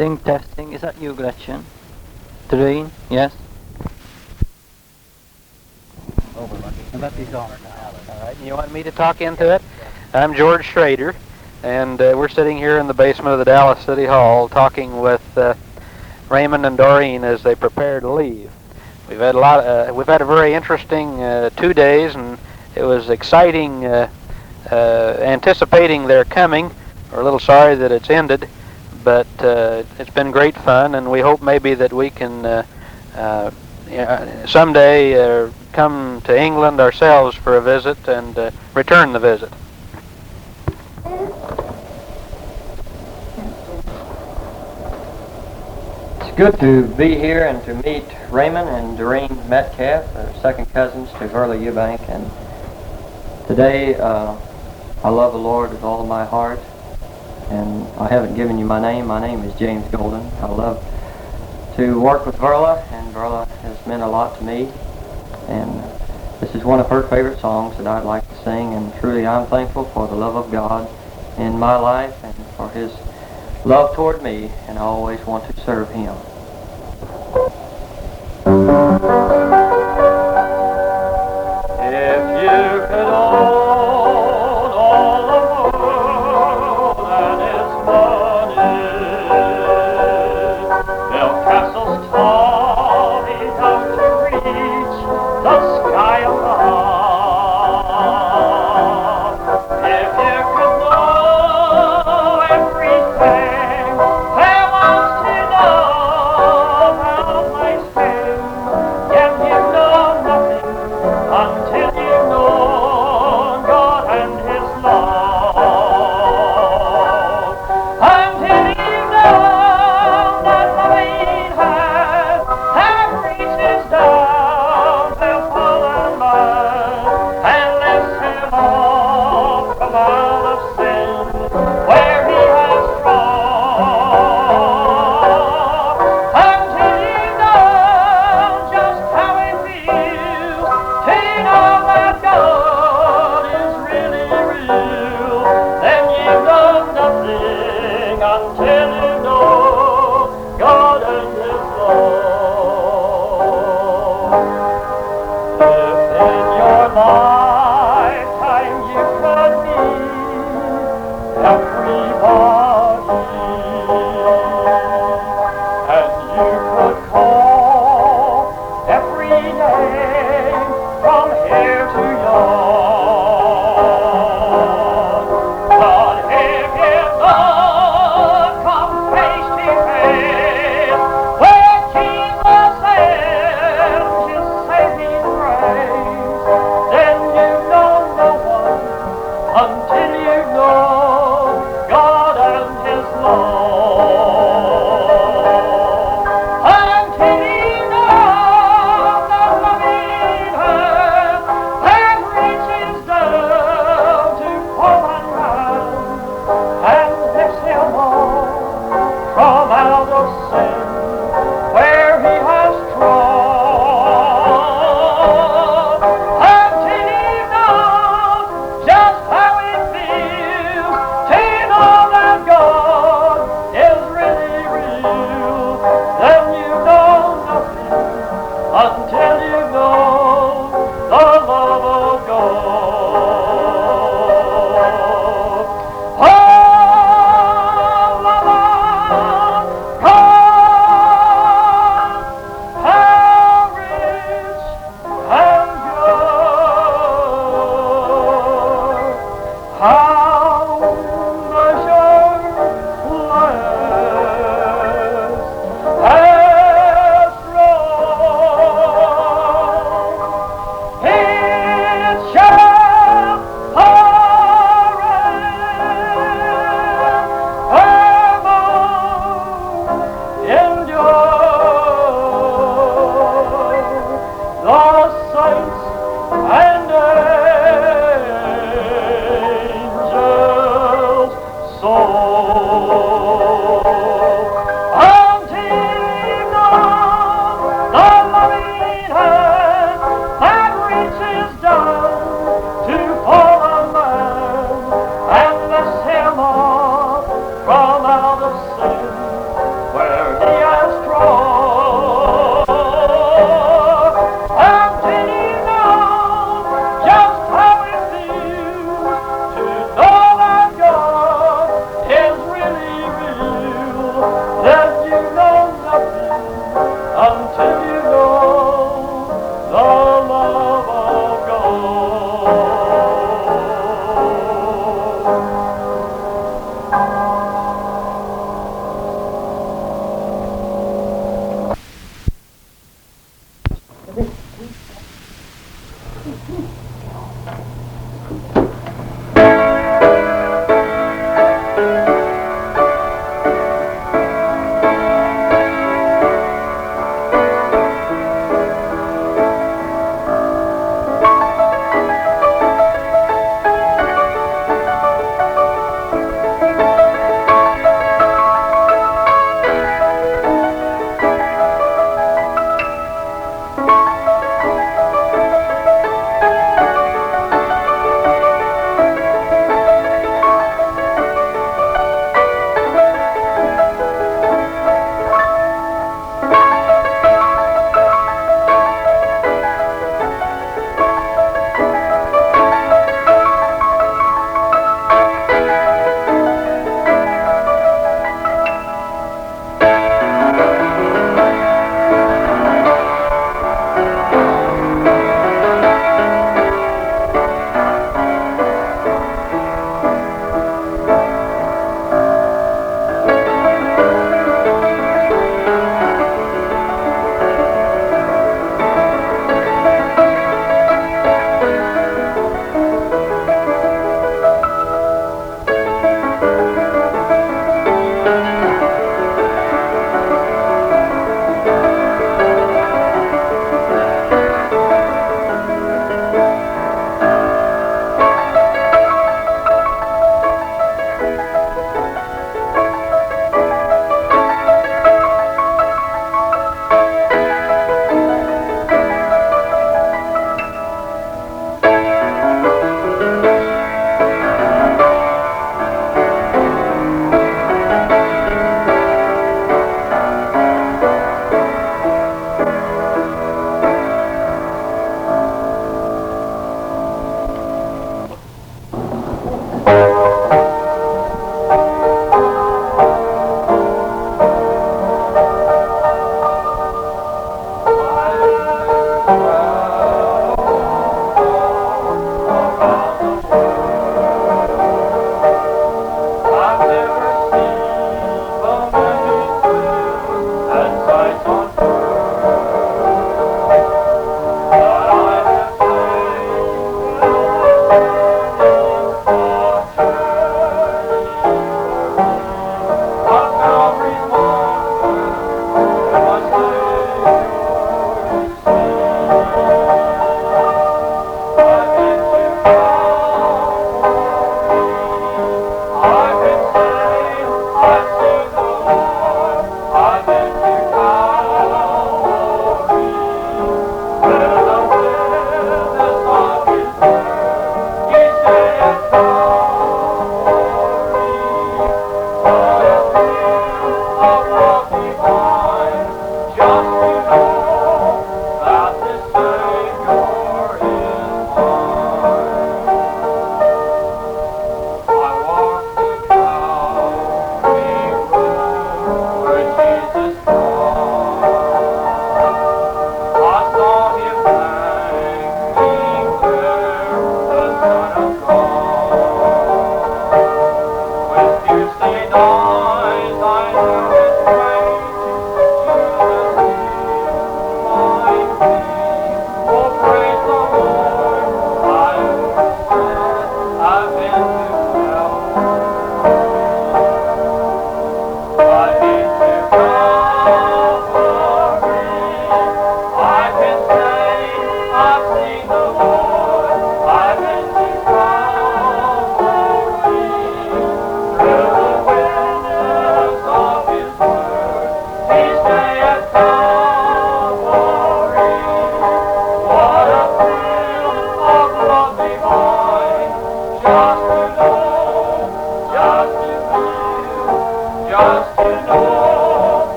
Testing, testing. Is that you, Gretchen? Doreen? Yes? Let these on. All right, you want me to talk into it? I'm George Schrader, and we're sitting here in the basement of the Dallas City Hall talking with Raymond and Doreen as they prepare to leave. We've had a very interesting 2 days, and it was exciting anticipating their coming. We're a little sorry that it's ended, but it's been great fun, and we hope maybe that we can someday come to England ourselves for a visit and return the visit. It's good to be here and to meet Raymond and Doreen Metcalfe, second cousins to Verla Eubank. And today I love the Lord with all of my heart. And I haven't given you my name. My name is James Golden. I love to work with Verla, and Verla has meant a lot to me. And this is one of her favorite songs that I'd like to sing, and truly I'm thankful for the love of God in my life and for His love toward me, and I always want to serve Him. If you could own all the world and its money, build castles tall enough to reach the sky above. If you could know everything there was to know about my spring, yet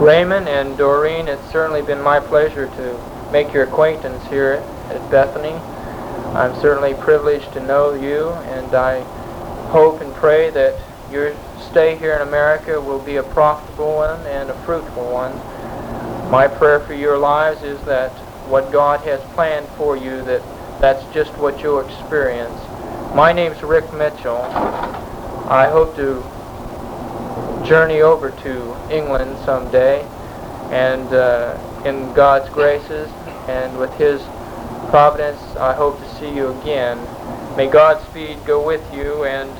Raymond and Doreen, it's certainly been my pleasure to make your acquaintance here at Bethany. I'm certainly privileged to know you, and I hope and pray that your stay here in America will be a profitable one and a fruitful one. My prayer for your lives is that what God has planned for you, that's just what you'll experience. My name's Rick Mitchell. I hope to journey over to England someday, and in God's graces and with His providence, I hope to see you again. May Godspeed go with you, and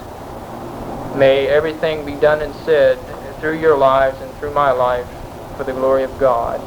may everything be done and said through your lives and through my life for the glory of God.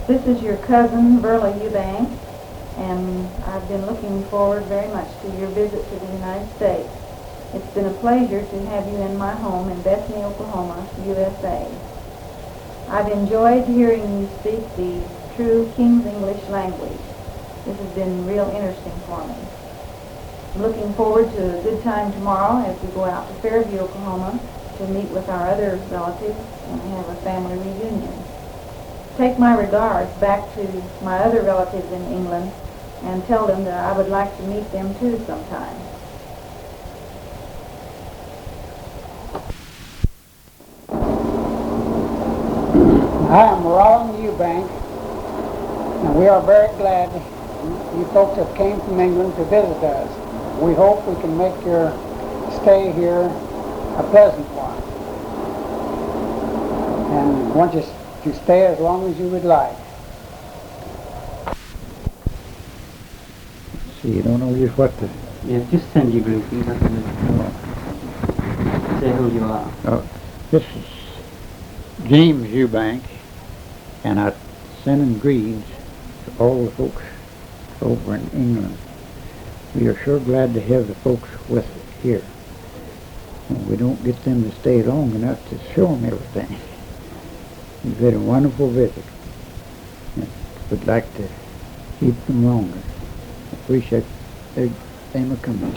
This is your cousin, Verla Eubank, and I've been looking forward very much to your visit to the United States. It's been a pleasure to have you in my home in Bethany, Oklahoma, USA. I've enjoyed hearing you speak the true King's English language. This has been real interesting for me. I'm looking forward to a good time tomorrow as we go out to Fairview, Oklahoma to meet with our other relatives and have a family reunion. Take my regards back to my other relatives in England and tell them that I would like to meet them too sometime. I am Roland Eubank, and we are very glad you folks have came from England to visit us. We hope we can make your stay here a pleasant one, and want you to stay as long as you would like. See, you don't know just what to... Yeah, just send your greetings. Say who you are. Oh, this is James Eubank, and I'm sending greetings to all the folks over in England. We are sure glad to have the folks with us here. And we don't get them to stay long enough to show them everything. We've had a wonderful visit, and would like to keep them longer. Appreciate them coming.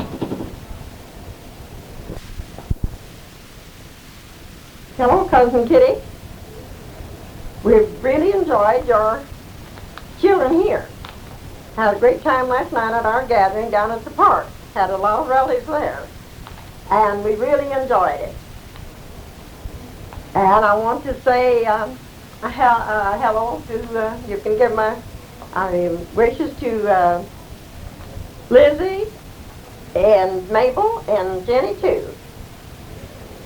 Hello, Cousin Kitty. We've really enjoyed your children here. Had a great time last night at our gathering down at the park. Had a lot of relatives there. And we really enjoyed it. And I want to say hello to, you can give my wishes to Lizzie and Mabel and Jenny too.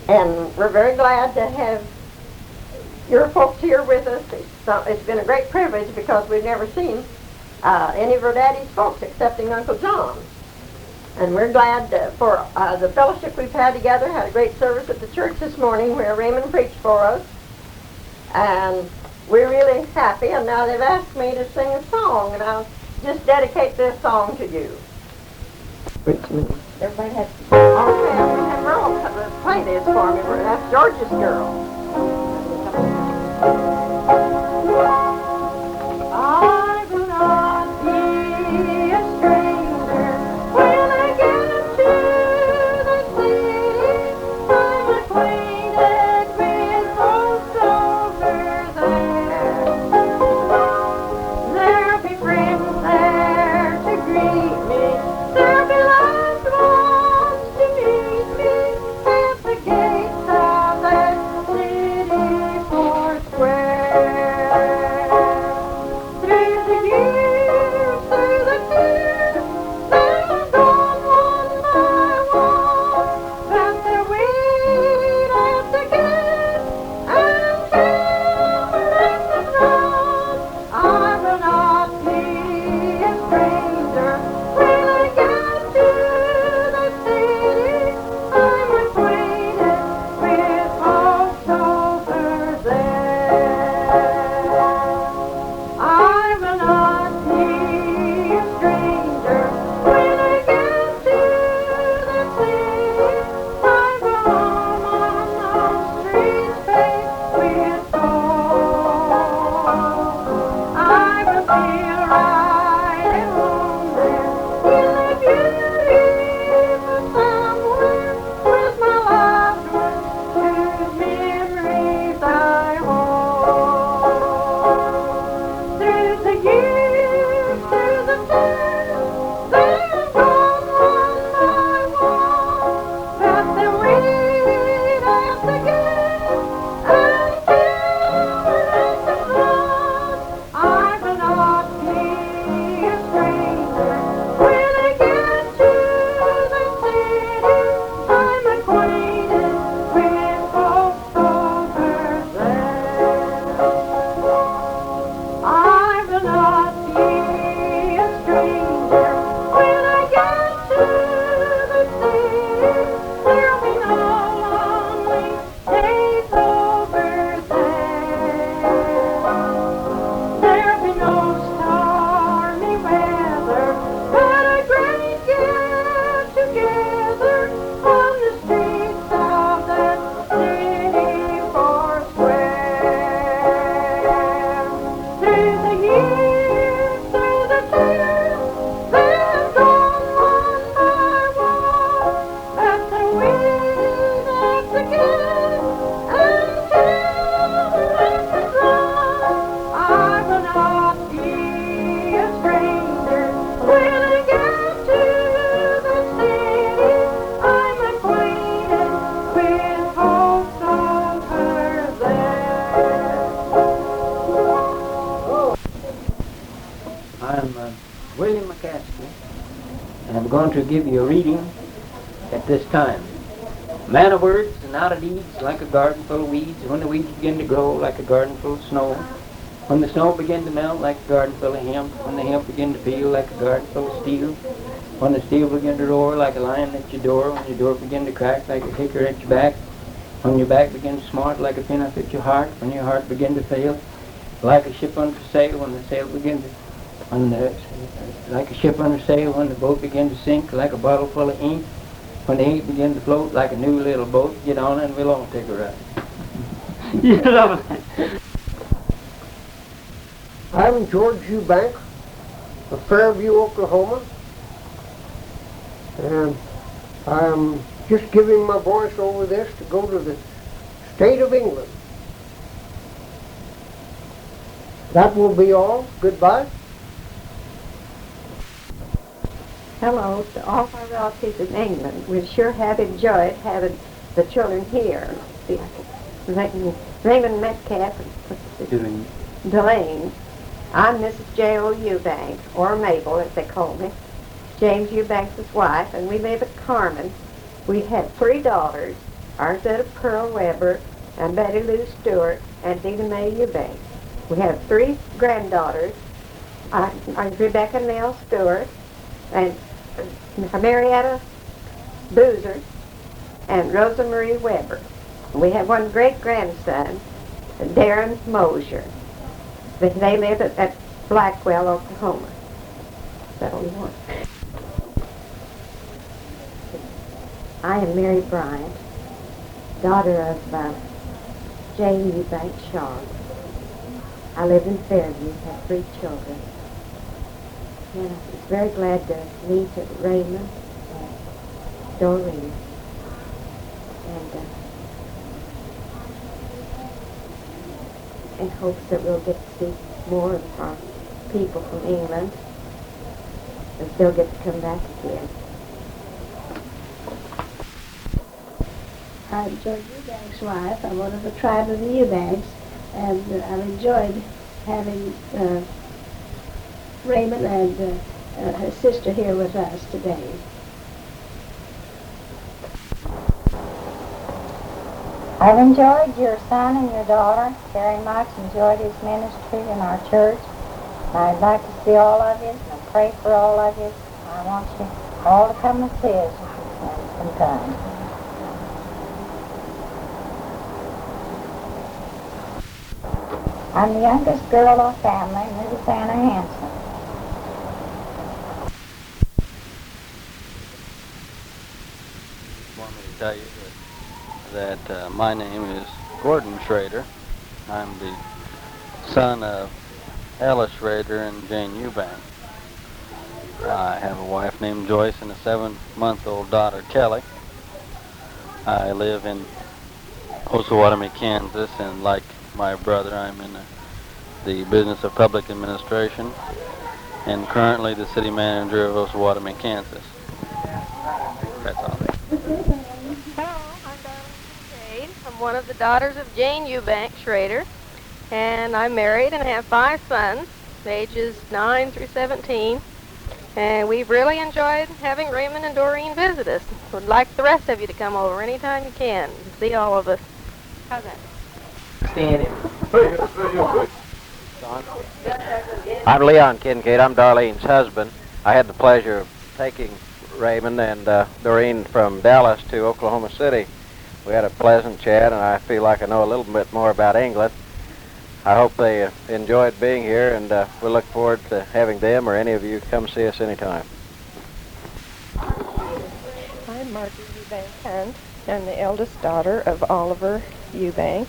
And we're very glad to have your folks here with us. It's been a great privilege because we've never seen any of her daddy's folks excepting Uncle John. And we're glad for the fellowship we've had together. Had a great service at the church this morning where Raymond preached for us. And we're really happy. And now they've asked me to sing a song, and I'll just dedicate this song to you. Everybody has to... Okay, I'm going to have Merle play this for me. That's George's Girl. William McCaskey, and I'm going to give you a reading at this time. Man of words and not of deeds, like a garden full of weeds. When the weeds begin to grow, like a garden full of snow. When the snow begin to melt, like a garden full of hemp. When the hemp begin to peel, like a garden full of steel. When the steel begin to roar, like a lion at your door. When your door begin to crack, like a kicker at your back. When your back begin to smart, like a pin up at your heart. When your heart begin to fail, like a ship under sail. When the sail begin to, like a ship under sail. When the boat begin to sink, like a bottle full of ink. When the ink begin to float, like a new little boat, get on and we'll all take a ride. You love it. I'm George Eubank of Fairview, Oklahoma, and I'm just giving my voice over this to go to the state of England. That will be all. Goodbye. Hello to all my relatives in England. We sure have enjoyed having the children here. Raymond Metcalfe and Doreen. I'm Mrs. J.O. Eubank, or Mabel as they call me, James Eubank's wife, and we live at Carmen. We have 3 daughters, Arletta Pearl Weber, and Betty Lou Stewart, and Dina Mae Eubank. We have 3 granddaughters, Rebecca Nell Stewart, and Marietta Boozer, and Rosa Marie Weber. We have 1 great-grandson, Darren Mosier. They live at Blackwell, Oklahoma. That's all we want. I am Mary Bryant, daughter of J. Eubank Shaw. I live in Fairview, have 3 children. And I was very glad to meet Raymond and Doreen. And in hopes that we'll get to see more of our people from England and still get to come back again. I'm George Eubank's wife. I'm one of the tribe of the Eubanks, and I've enjoyed having Raymond and his sister here with us today. I've enjoyed your son and your daughter very much, enjoyed his ministry in our church. I'd like to see all of you and pray for all of you. I want you all to come and see us if you can sometime. I'm the youngest girl of the family, Mrs. Anna Hanson. Want me to tell you that my name is Gordon Schrader. I'm the son of Ella Schrader and Jane Eubank. I have a wife named Joyce and a 7-month-old daughter, Kelly. I live in Osawatomie, Kansas, and like my brother, I'm in the business of public administration and currently the city manager of Osawatomie, Kansas. That's all. Hello, I'm Doreen Schrader. I'm one of the daughters of Jane Eubank Schrader, and I'm married and have 5 sons, ages 9 through 17, and we've really enjoyed having Raymond and Doreen visit us. Would like the rest of you to come over anytime you can and see all of us. How's that? Stand in. I'm Leon Kincaid. I'm Darlene's husband. I had the pleasure of taking Raymond and Doreen from Dallas to Oklahoma City. We had a pleasant chat, and I feel like I know a little bit more about England. I hope they enjoyed being here, and we look forward to having them or any of you come see us anytime. I'm Margaret Eubank Hunt. I'm the eldest daughter of Oliver Eubank.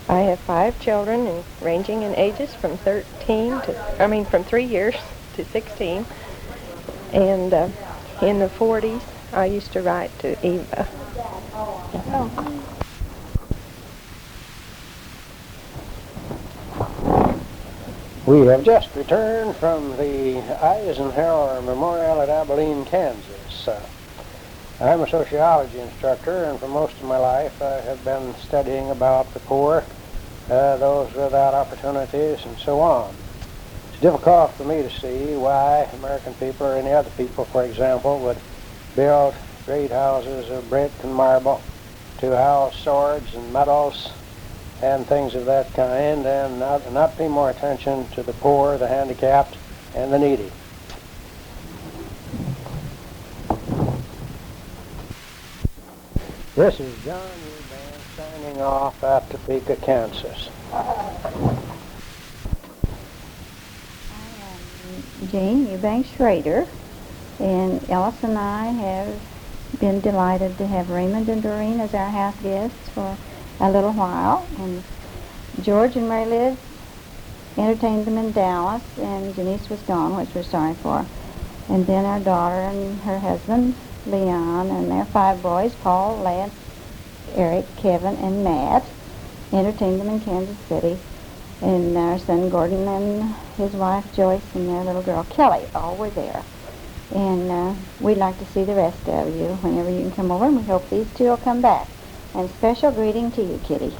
I have 5 children, ranging in ages from 3 years to 16. And in the 40s, I used to write to Eva. We have just returned from the Eisenhower Memorial at Abilene, Kansas. I'm a sociology instructor, and for most of my life I have been studying about the poor, those without opportunities, and so on. difficult for me to see why American people or any other people, for example, would build great houses of brick and marble to house swords and medals and things of that kind, and not pay more attention to the poor, the handicapped, and the needy. This is John Eubank signing off at Topeka, Kansas. Jane Eubank Schrader, and Ellis and I have been delighted to have Raymond and Doreen as our house guests for a little while, and George and Mary Liz entertained them in Dallas, and Janice was gone, which we're sorry for, and then our daughter and her husband Leon and their 5 boys, Paul, Lance, Eric, Kevin, and Matt, entertained them in Kansas City. And our son Gordon and his wife Joyce and their little girl Kelly all were there. And we'd like to see the rest of you whenever you can come over, and we hope these 2 will come back. And special greeting to you, Kitty.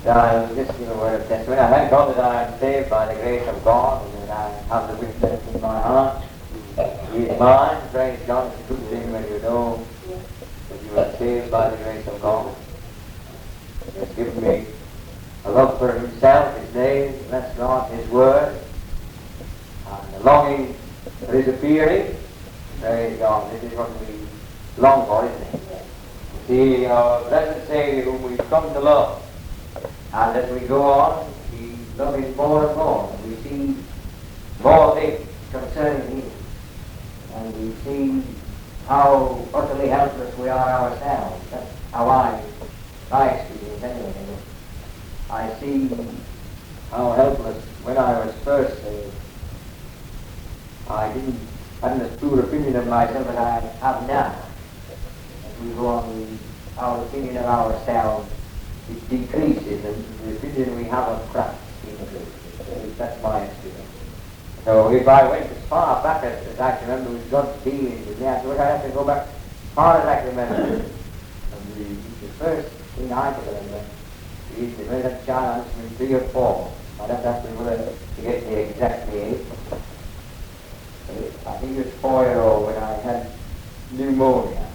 I will just give a word of testimony. I thank God that I am saved by the grace of God and that I have the witness in my heart. He is mine. Praise God. It's a good thing when you know that you are saved by the grace of God. He has given me a love for himself, his name, bless God, his word, and a longing for his appearing. Praise God. This is what we long for, isn't it? See, our blessed Savior whom we've come to love. And as we go on, we love him more and more. We see more things concerning him. And we see how utterly helpless we are ourselves. That's how my experience anyway. I see how helpless when I was first saved. I hadn't as poor opinion of myself as I have now. As we go on, our opinion of ourselves it decreases, and the opinion we have of Christ increases. That's my experience. So if I went as far back as I can remember with God's dealings with me, afterwards I have to go back as far as I can remember. And the first thing I can remember is when that child was 3 or 4. I don't have to remember to get the exact age. I think it was 4-year-old when I had pneumonia.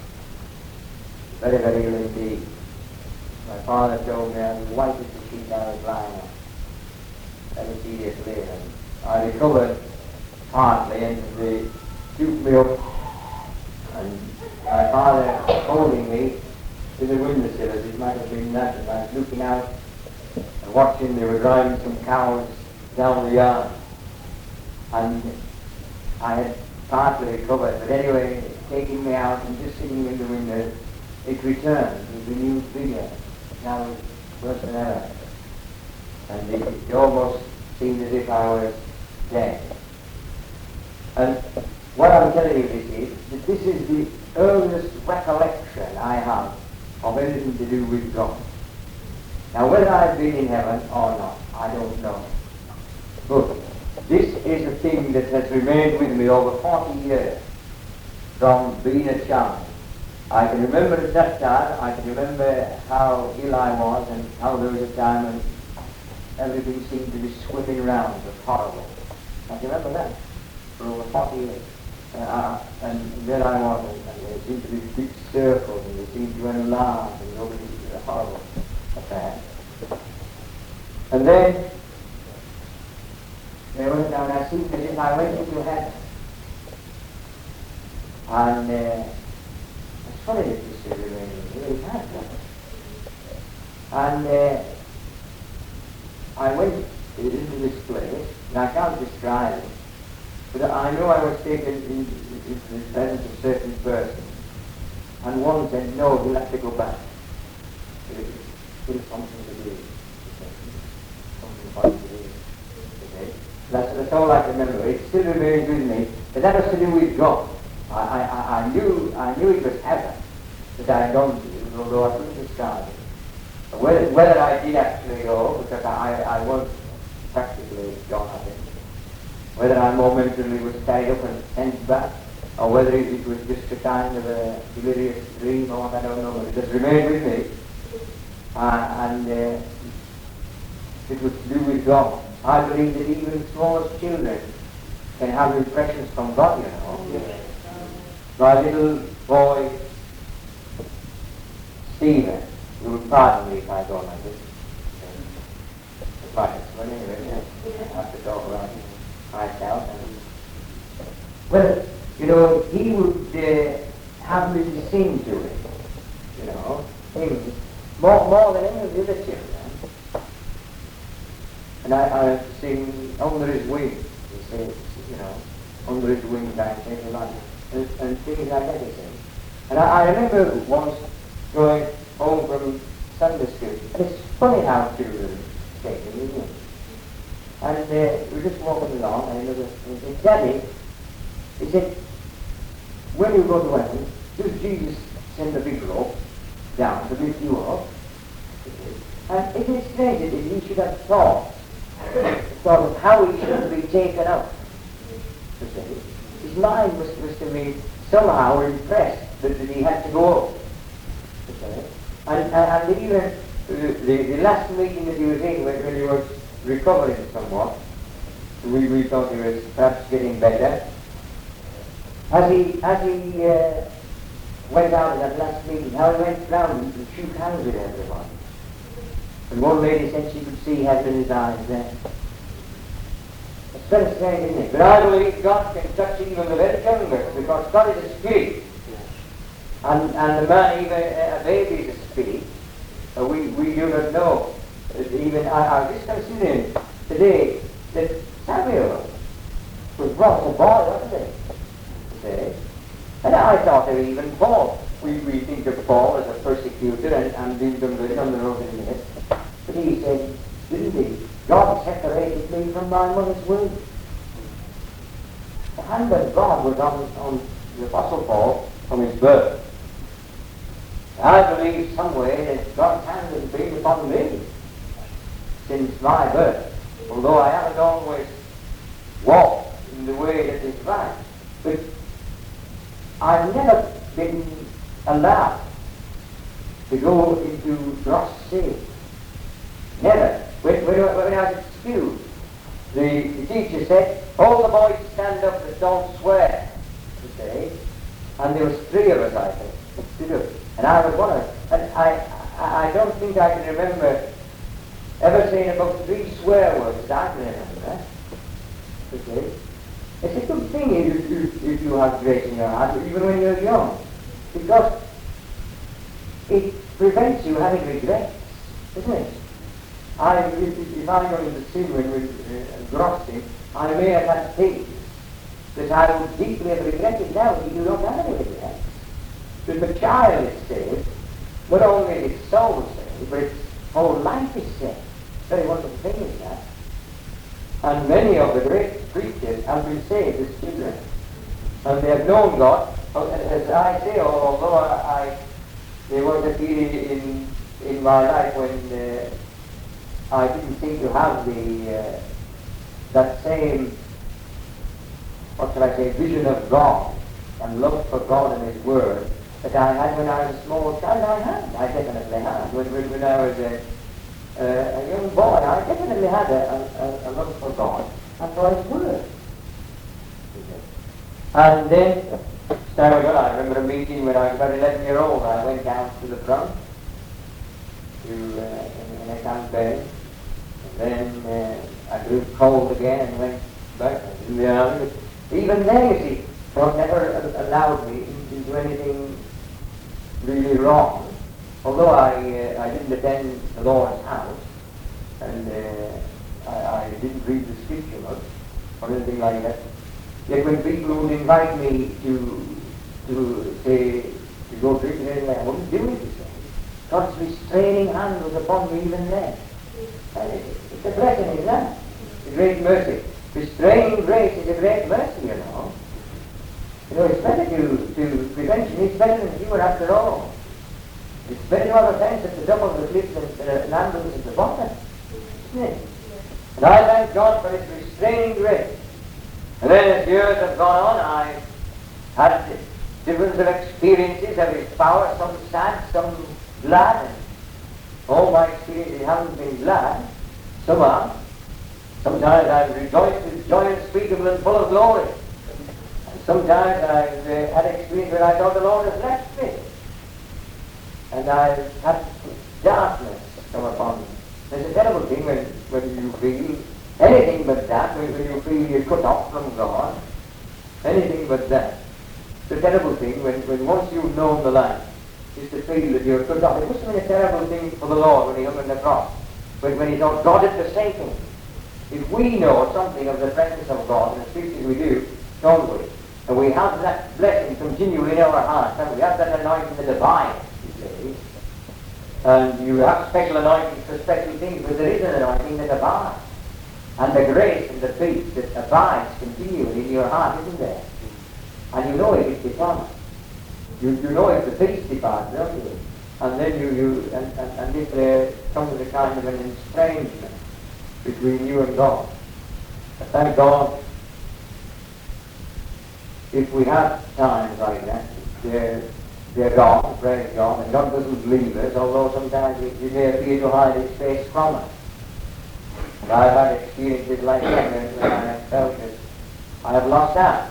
Very, very ill indeed. My father told me I was white as the sheet I was lying on. Very seriously. And I recovered partly and they scooped me up. And my father holding me to the windowsill, as it might have been that, and I was looking out and watching they were driving some cows down the yard. And I had partly recovered, but anyway, taking me out and just sitting in the window, it returned with a new figure. Now it's worse than ever. And it almost seemed as if I was dead. And what I'm telling you is that this is the earliest recollection I have of anything to do with God. Now whether I've been in heaven or not, I don't know. But this is a thing that has remained with me over 40 years from being a child. I can remember at that time, I can remember how ill I was and how there was a time when everything seemed to be swimming around. It was horrible. I can remember that for over 40 years. And there I was, and there seemed to be big circles, and they seemed to enlarge, and nobody was a horrible affair. And then, there was now, and I seemed as if I went into heaven. And it's funny that this is remaining here, it has that. And I went into this place, and I can't describe it, but I know I was taken into the presence of certain persons. And one said, no, you'll have to go back. It's still something to do. Something fun to do. Okay? That's all I can remember. It still remains with me. But that was to do with God. I knew it was heaven that I had gone to, although I couldn't describe it. But whether I did actually go, because I was practically gone, I think. Whether I momentarily was carried up and sent back, or whether it was just a kind of a delirious dream or what, I don't know, but it has remained with me. And it was to do with God. I believe that even smallest children can have impressions from God, you know. My little boy, Stephen, you will pardon me if I go like this. But anyway, I have to talk about myself. Well, you know, he would have me to sing to him, you know, him, more than any of the other children. And I sing under his wing, he says, you know, under his wing, I say a lot, and things like that, he says. And I remember once going home from Sunday school, and it's funny how children take it, isn't it? And we were just walking along, and he said, Daddy, he said, when you go to heaven, does Jesus send a big rope down to lift you up? And it is strange that he should have thought of how he should be taken up. His mind must have been somehow impressed that he had to go up. And even the last meeting that he was in when he was recovering somewhat, we thought he was perhaps getting better. As he went out of that last meeting, how he went round and shook hands with everyone. And one lady said she could see heaven in his eyes there. It's very strange, isn't it? But I believe God can touch even the very youngest, because God is a spirit. And the man, even a baby is a spirit. We do not know. Even I was just considering today that Samuel was brought a boy, wasn't he? Today. And I thought of even Paul. We think of Paul as a persecutor and did them on the road in a minute. But he said, didn't he? God separated me from my mother's womb. The hand of God was on the Apostle Paul from his birth. I believe some way that God's hand has been upon me since my birth, although I haven't always walked in the way that is right. But I've never been allowed to go into gross sin. Never. When I was at school, the teacher said, all the boys stand up but don't swear, to say. And there was 3 of us, I think, stood up. And I was one of them. And I don't think I can remember ever saying about 3 swear words that I can remember. Okay? It's a good thing if you have grace in your heart, even when you're young. Because it prevents you having regrets, isn't it? If I go into sin with grossing, I may have had things that I would deeply have regretted now if you don't have any regrets. But the child is saved, not only is its soul saved, but its whole life is saved. Very wonderful thing is that. And many of the great preachers have been saved as children. And they have known God. As I say, although there was a period in my life when I didn't seem to have that same, what shall I say, vision of God and love for God and His Word that I had when I was a small child. I definitely had. When I was a young boy, I definitely had a love for God and for His Word. And then, I remember a meeting when I was about 11 years old. I went down to the front in a campaign. And then I grew cold again and went back in the army. Even then, you see, God never allowed me to do anything really wrong. Although I didn't attend the Lord's house, and I didn't read the scripture much, or anything like that. Yet when people would invite me to say, to go drinking anything, I wouldn't do it. God's restraining hand was upon me even then. It's a blessing, isn't it? It's a great mercy. Restraining grace is a great mercy, you know. You know, it's better to prevention is better than cure after all. It's better to have a fence at the top of the cliff than an ambulance at the bottom. Isn't it? And I thank God for His restraining grace. And then as years have gone on, I've had different experiences of His power, some sad, some glad. And all my experiences haven't been glad. Some are. Sometimes I've rejoiced with joy unspeakable and full of glory. And sometimes I've had experience where I thought the Lord has left me. And I've had darkness come upon me. It's a terrible thing when you feel anything but that, when you feel you're cut off from God. Anything but that. It's a terrible thing when once you've known the light, is to feel that you're cut off. It must have been a terrible thing for the Lord when He hung on the cross. When He thought God had forsaken. If we know something of the presence of God, and the scriptures we do, don't we? And we have that blessing continually in our hearts, and we have that anointing that abides, you see. And you have special anointings for special things, but there is an anointing that abides. And the grace and the peace that abides continually in your heart, isn't there? And you know if it's departed. You know if the peace departs, don't you? And then and if there comes a kind of an estrangement between you and God. But thank God, if we have times like that, they're gone, praise God, and God doesn't leave us, although sometimes you may appear to hide his face from us. And I've had experiences like that when I have felt that I have lost out.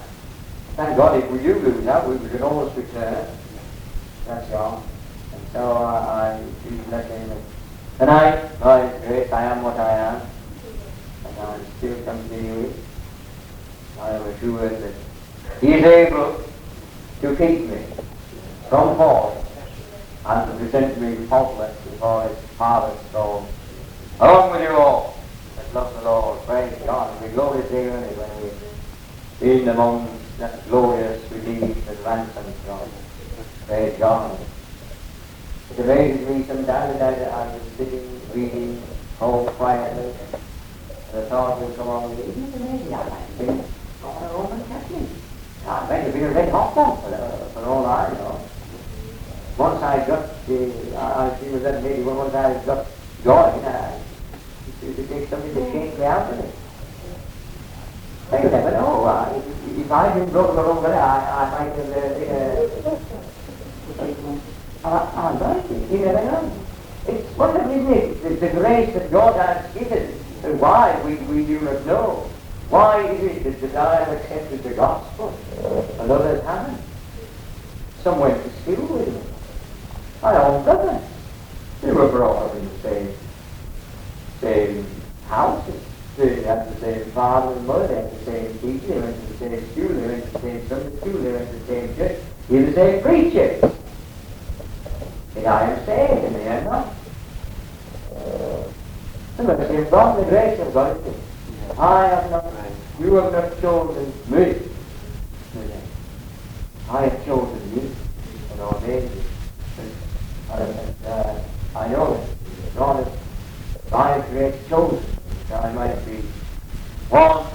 Thank God if we do lose out, we can always return. That's all. And so I do bless him. Tonight, by his grace, I am what I am, and I still continue. I am assured that he is able to keep me from fall and to present me faultless before his Father's throne. Along with you all that love the Lord, praise God, and we glorious day only when we're in among that glorious redeemed and ransomed God. Praise God. It amazes me sometimes that I was sitting, reading, home quietly, and the thought would come on me, isn't it amazing? I might think, God, a Roman Catholic. I might have been a red hot one for all I know. Once I got, I see with that lady, once I got going, I used to take something to shake me out of it. I could never know. If I didn't go to the Roman, I might have I'm right, you never know. It's wonderful, isn't it? It's the grace that God has given. And why, we do not know. Why is it that I have accepted the gospel and others haven't? Some went to school with me. My own brother. They were brought up in the same houses. They had the same father and mother, they had the same teacher, they went to the same school, they went to the same Sunday school, they went to the same church, they were the same preacher. And I am saved, and they are not. Some of the same from the grace of God. I have not, you have not chosen me. I have chosen you, and ordained you. I know that God has by His grace chosen that I might be one